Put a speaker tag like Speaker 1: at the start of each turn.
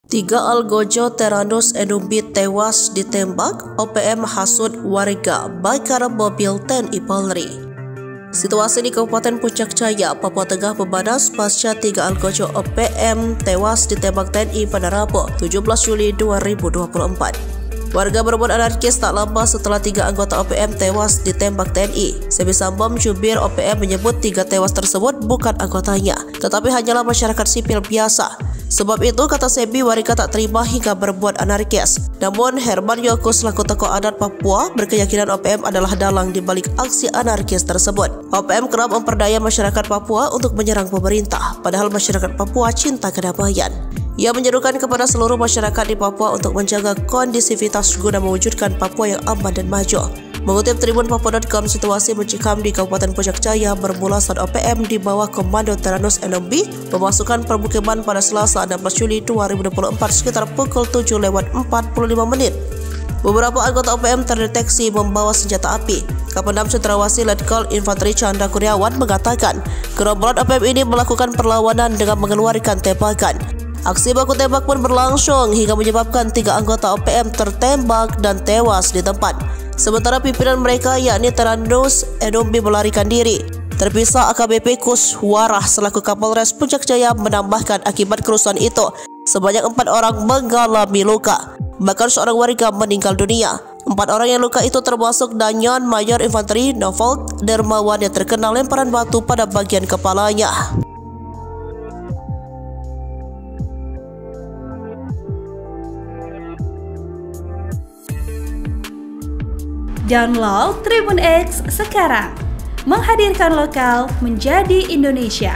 Speaker 1: Tiga Algojo Teranus Enumbi tewas ditembak, OPM hasut warga bakar mobil TNI Polri. Situasi di Kabupaten Puncak Jaya, Papua Tengah memanas pasca tiga Algojo OPM tewas ditembak TNI pada Rabu 17 Juli 2024. Warga berebut anarkis tak lama setelah tiga anggota OPM tewas ditembak TNI. Sebi Sambam, jubir OPM, menyebut tiga tewas tersebut bukan anggotanya, tetapi hanyalah masyarakat sipil biasa. Sebab itu, kata Sebi, warga tak terima hingga berbuat anarkis. Namun, Herman Yoko selaku tokoh adat Papua berkeyakinan OPM adalah dalang di balik aksi anarkis tersebut. OPM kerap memperdaya masyarakat Papua untuk menyerang pemerintah, padahal masyarakat Papua cinta kedamaian. Ia menyerukan kepada seluruh masyarakat di Papua untuk menjaga kondisivitas guna mewujudkan Papua yang aman dan maju. Mengutip Tribun Papua.com, situasi mencekam di Kabupaten Puncak Jaya bermula saat OPM di bawah komando Teranus Enumbi memasukkan permukiman pada Selasa 16 Juli 2024 sekitar pukul 7:45. Beberapa anggota OPM terdeteksi membawa senjata api. Kapendam Cendrawasih Letkol Infanteri Chandra Kurniawan mengatakan, gerombolan OPM ini melakukan perlawanan dengan mengeluarkan tembakan. Aksi baku tembak pun berlangsung hingga menyebabkan tiga anggota OPM tertembak dan tewas di tempat. Sementara pimpinan mereka yakni Teranus Enumbi melarikan diri. Terpisah, AKBP Kuswarah selaku Kapolres Puncak Jaya menambahkan akibat kerusuhan itu sebanyak 4 orang mengalami luka. Bahkan seorang warga meninggal dunia. 4 orang yang luka itu termasuk Danyon Mayor Infanteri Novold Dermawan yang terkena lemparan batu pada bagian kepalanya.
Speaker 2: Download Tribun X sekarang, menghadirkan lokal menjadi Indonesia.